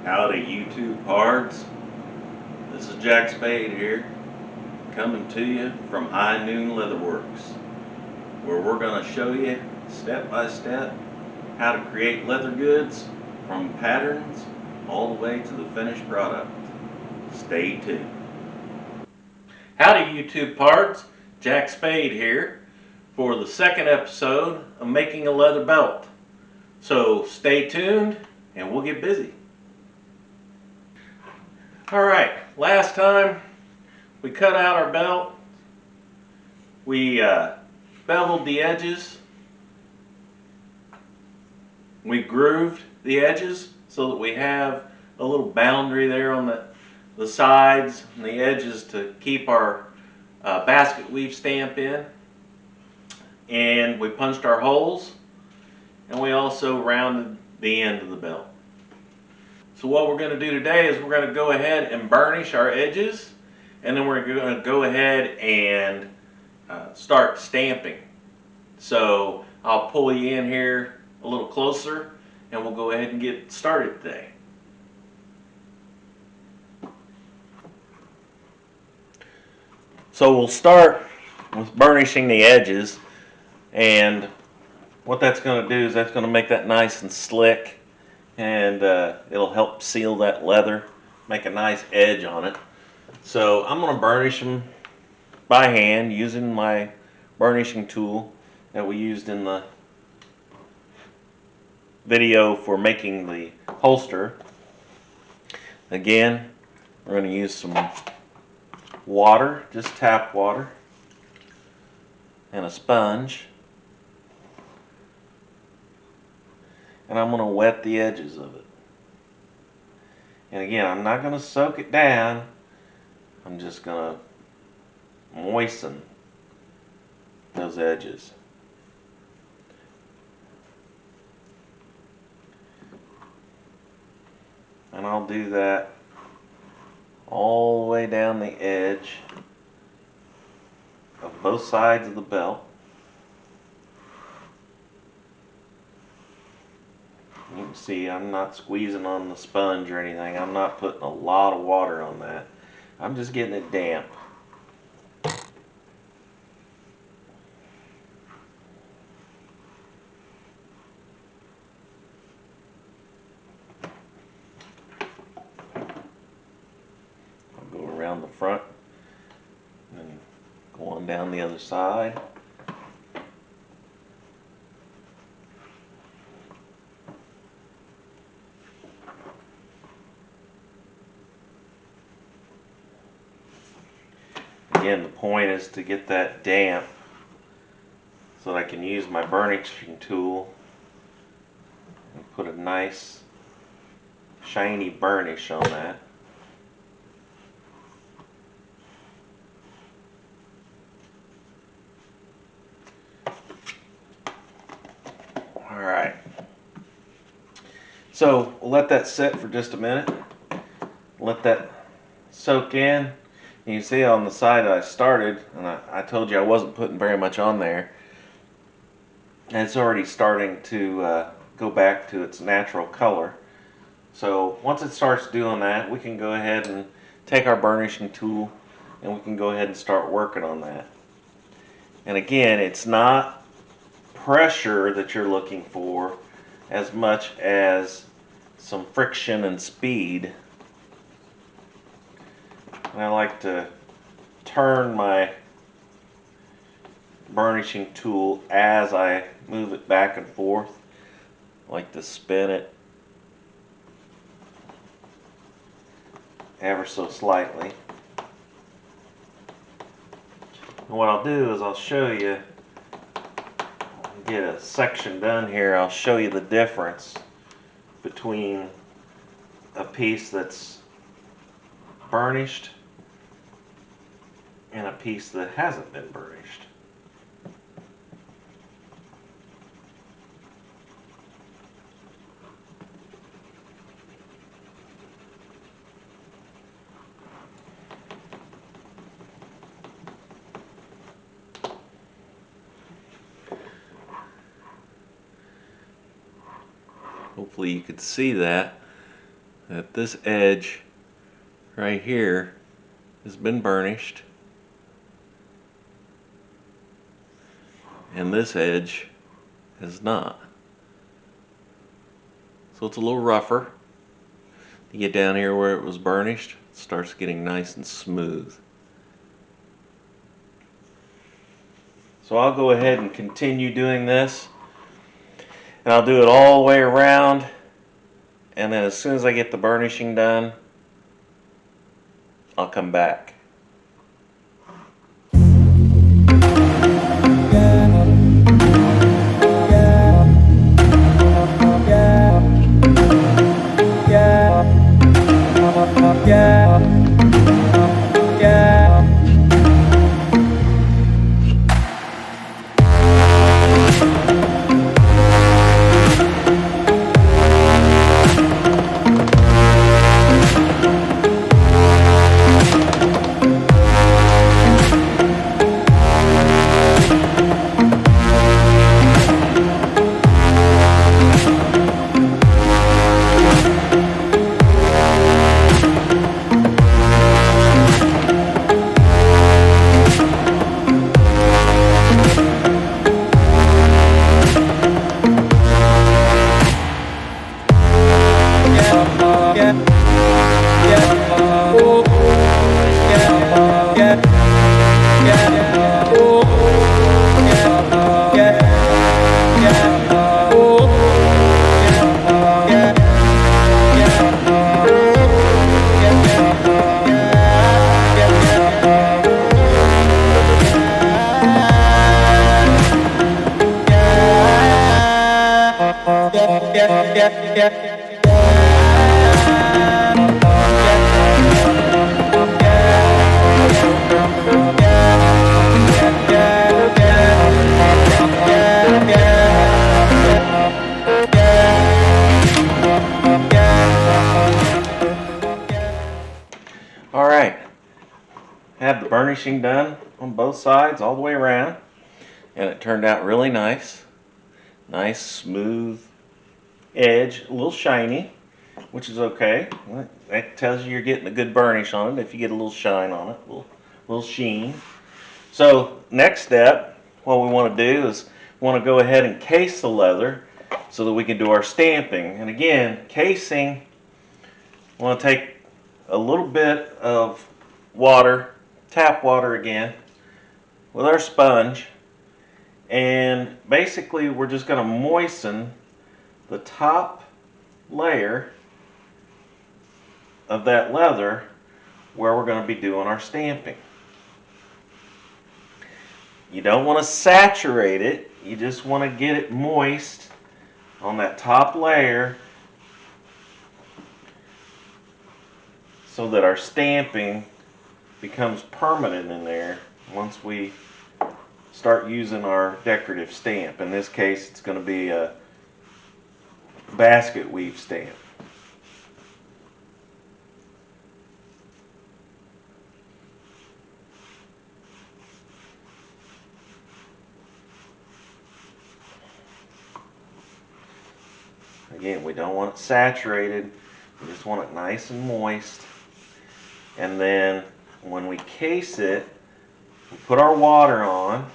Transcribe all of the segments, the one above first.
Howdy YouTube pards. This is Jack Spade here, coming to you from High Noon Leatherworks, where we're going to show you step by step how to create leather goods from patterns all the way to the finished product. Stay tuned. Howdy YouTube pards, Jack Spade here for the second episode of making a leather belt. So stay tuned and we'll get busy. Alright, last time we cut out our belt, we beveled the edges, we grooved the edges so that we have a little boundary there on the sides and the edges to keep our basket weave stamp in. And we punched our holes, and we also rounded the end of the belt. So what we're going to do today is we're going to go ahead and burnish our edges, and then we're going to go ahead and start stamping. So I'll pull you in here a little closer and we'll go ahead and get started today. So we'll start with burnishing the edges, and what that's going to do is that's going to make that nice and slick, and it'll help seal that leather, make a nice edge on it. So I'm going to burnish them by hand using my burnishing tool that we used in the video for making the holster. Again, we're going to use some water, just tap water, and a sponge. And I'm going to wet the edges of it. And again, I'm not going to soak it down. I'm just going to moisten those edges. And I'll do that all the way down the edge of both sides of the belt. You can see I'm not squeezing on the sponge or anything. I'm not putting a lot of water on that. I'm just getting it damp. I'll go around the front and go on down the other side. Again, the point is to get that damp so that I can use my burnishing tool and put a nice shiny burnish on that. Alright, so we'll let that sit for just a minute, let that soak in. You can see on the side that I started, and I told you I wasn't putting very much on there, and it's already starting to go back to its natural color. So once it starts doing that, we can go ahead and take our burnishing tool and we can go ahead and start working on that. And again, it's not pressure that you're looking for as much as some friction and speed. And I like to turn my burnishing tool as I move it back and forth. I like to spin it ever so slightly. And what I'll do is I'll show you, get a section done here, I'll show you the difference between a piece that's burnished and a piece that hasn't been burnished. Hopefully you could see that. that this edge right here has been burnished, and this edge has not. So it's a little rougher. You get down here where it was burnished, it starts getting nice and smooth. So I'll go ahead and continue doing this, and I'll do it all the way around, and then as soon as I get the burnishing done, I'll come back. Alright, had the burnishing done on both sides all the way around, and it turned out really nice. Nice smooth edge, a little shiny, which is okay. That tells you you're getting a good burnish on it if you get a little shine on it, a little sheen. So next step, what we want to do is we want to go ahead and case the leather so that we can do our stamping. And again, casing, we want to take a little bit of water, tap water again, with our sponge, and basically we're just going to moisten the top layer of that leather where we're going to be doing our stamping. You don't want to saturate it, you just want to get it moist on that top layer so that our stamping becomes permanent in there once we start using our decorative stamp. In this case, it's going to be a basket weave stamp. Again, we don't want it saturated, we just want it nice and moist. And then when we case it, we put our water on,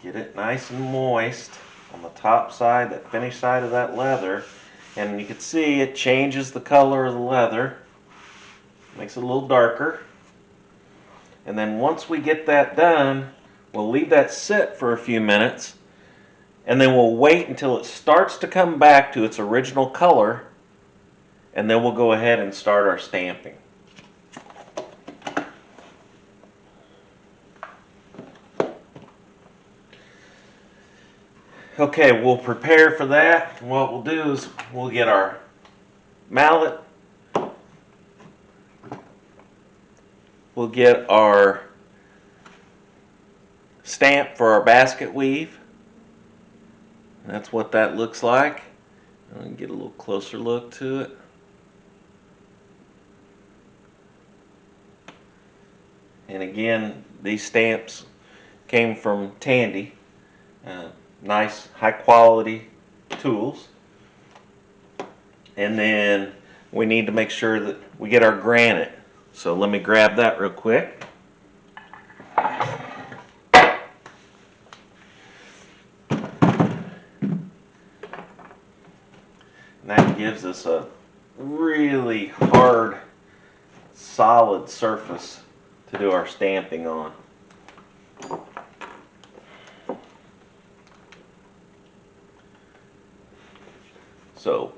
get it nice and moist on the top side, that finished side of that leather, and you can see it changes the color of the leather, makes it a little darker. And then once we get that done, we'll leave that sit for a few minutes, and then we'll wait until it starts to come back to its original color, and then we'll go ahead and start our stamping. Okay, we'll prepare for that. What we'll do is we'll get our mallet, we'll get our stamp for our basket weave. That's what that looks like. I can get a little closer look to it. And again, these stamps came from Tandy. Nice, high quality tools. And then we need to make sure that we get our granite. So let me grab that real quick. And that gives us a really hard, solid surface to do our stamping on. So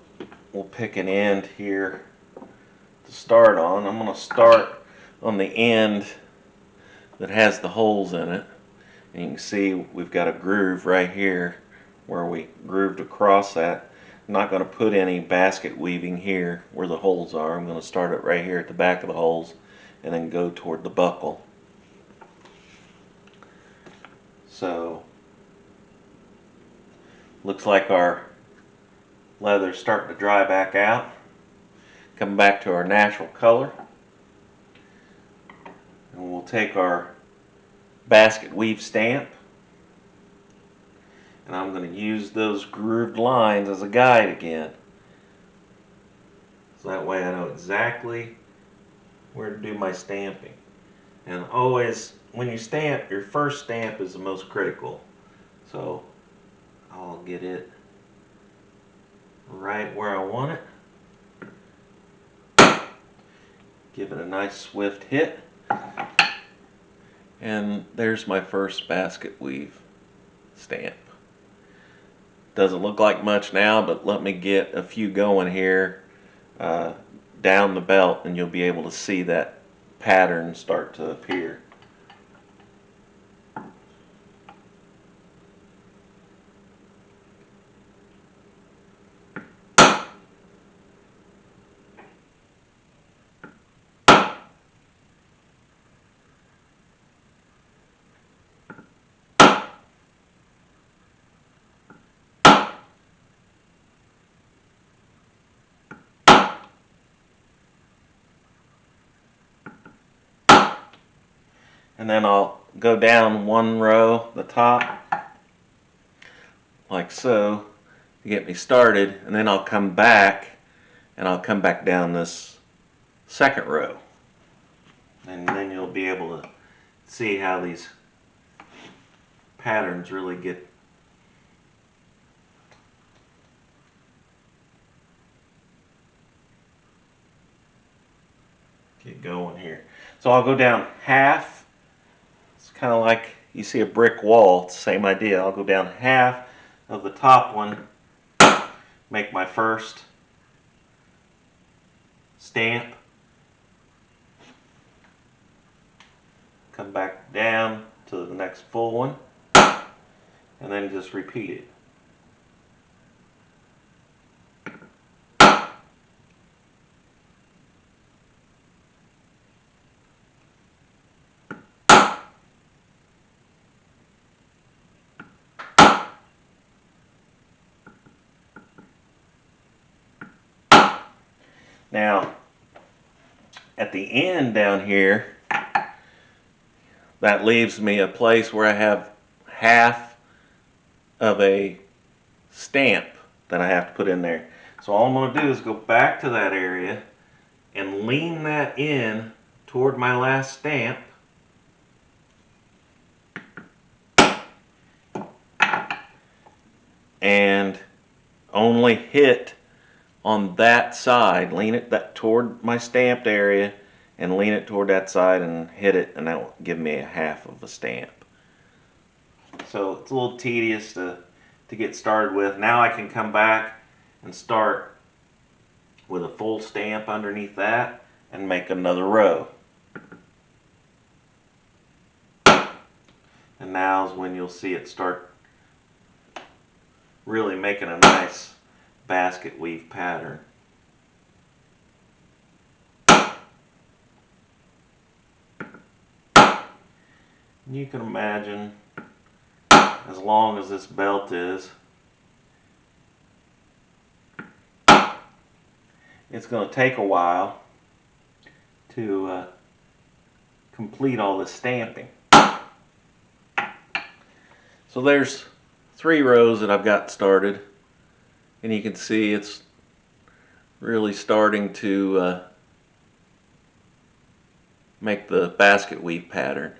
we'll pick an end here to start on. I'm going to start on the end that has the holes in it. And you can see we've got a groove right here where we grooved across that. I'm not going to put any basket weaving here where the holes are. I'm going to start it right here at the back of the holes and then go toward the buckle. So looks like our leather's starting to dry back out. Come back to our natural color. And we'll take our basket weave stamp. And I'm going to use those grooved lines as a guide again. So that way I know exactly where to do my stamping. And always, when you stamp, your first stamp is the most critical. So I'll get it right where I want it. Give it a nice swift hit. And there's my first basket weave stamp. Doesn't look like much now, but let me get a few going here down the belt and you'll be able to see that pattern start to appear. And then I'll go down one row, the top, like so, to get me started, and then I'll come back and I'll come back down this second row. And then you'll be able to see how these patterns really get going here. So I'll go down half. It's kind of like you see a brick wall. It's the same idea. I'll go down half of the top one, make my first stamp, come back down to the next full one, and then just repeat it. Now, at the end down here, that leaves me a place where I have half of a stamp that I have to put in there. So all I'm going to do is go back to that area and lean that in toward my last stamp. And only hit on that side, lean it toward my stamped area and lean it toward that side and hit it, and that will give me a half of a stamp. So it's a little tedious to get started with. Now I can come back and start with a full stamp underneath that and make another row. And now is when you'll see it start really making a nice basket weave pattern. You can imagine, as long as this belt is, it's going to take a while to complete all this stamping. So there's 3 rows that I've got started, and you can see it's really starting to make the basket weave pattern.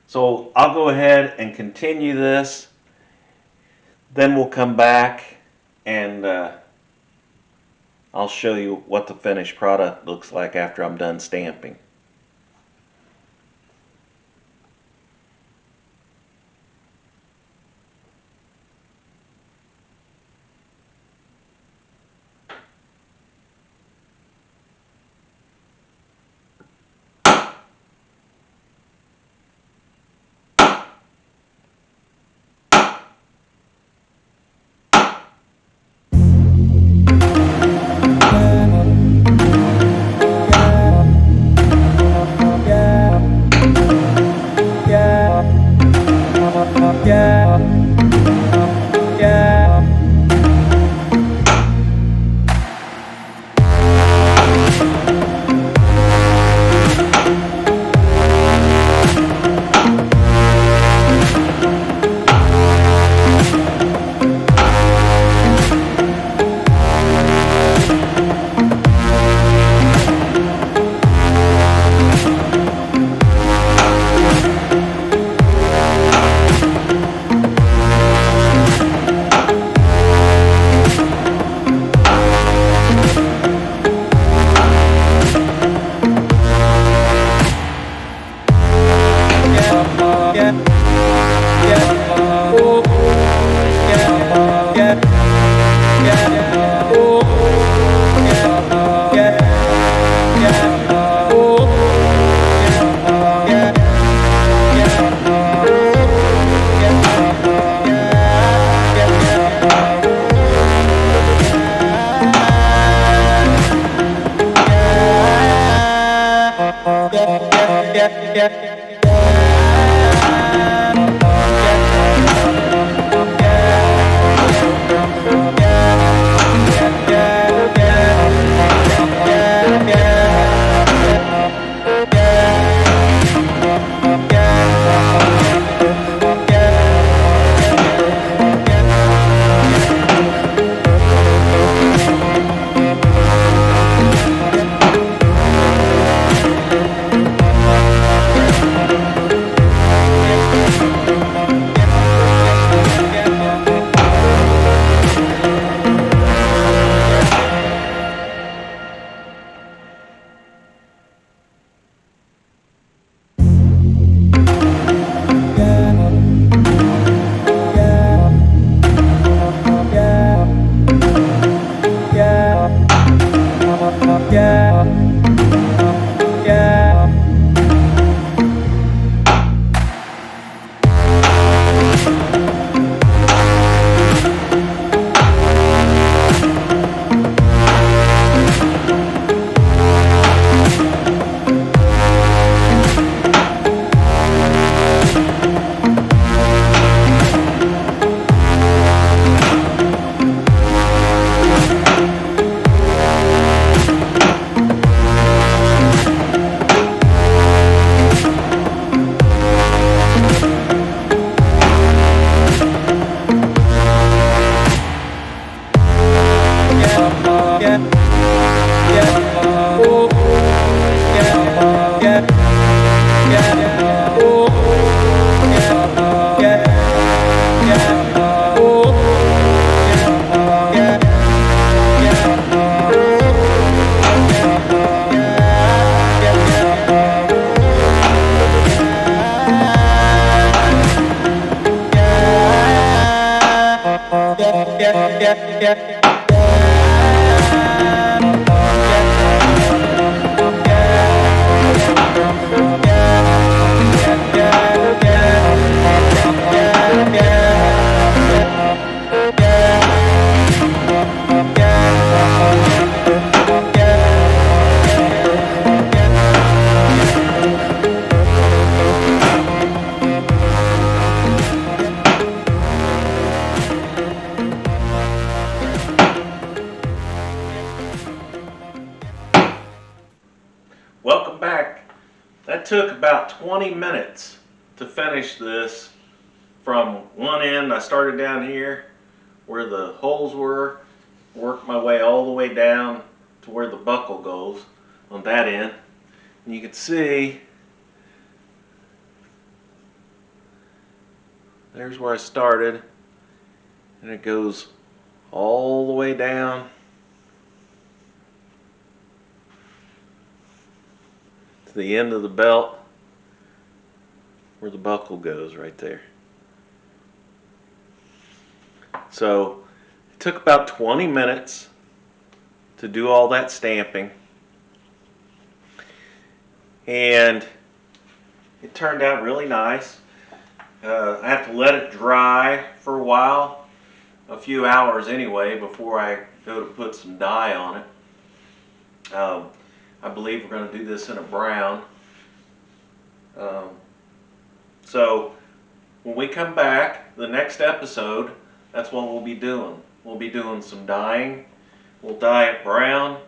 So I'll go ahead and continue this. Then we'll come back and I'll show you what the finished product looks like after I'm done stamping. Welcome back. That took about 20 minutes to finish this from one end. I started down here where the holes were, worked my way all the way way down to where the buckle goes on that end. And you can see there's where I started, and it goes all the way down to the end of the belt where the buckle goes right there. So it took about 20 minutes to do all that stamping, and it turned out really nice. I have to let it dry for a while, a few hours anyway, before I go to put some dye on it. I believe we're going to do this in a brown. So when we come back, the next episode, that's what we'll be doing. We'll be doing some dyeing. We'll dye it brown.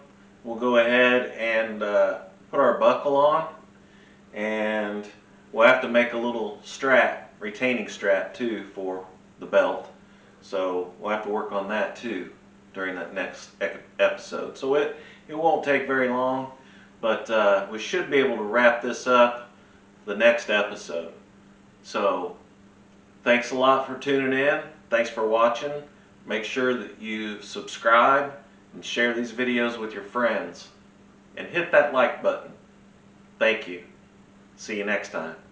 We'll go ahead and put our buckle on, and we'll have to make a little strap, retaining strap too, for the belt. So we'll have to work on that too during that next episode. So it won't take very long, but we should be able to wrap this up the next episode. So thanks a lot for tuning in. Thanks for watching. Make sure that you subscribe and share these videos with your friends. And hit that like button. Thank you. See you next time.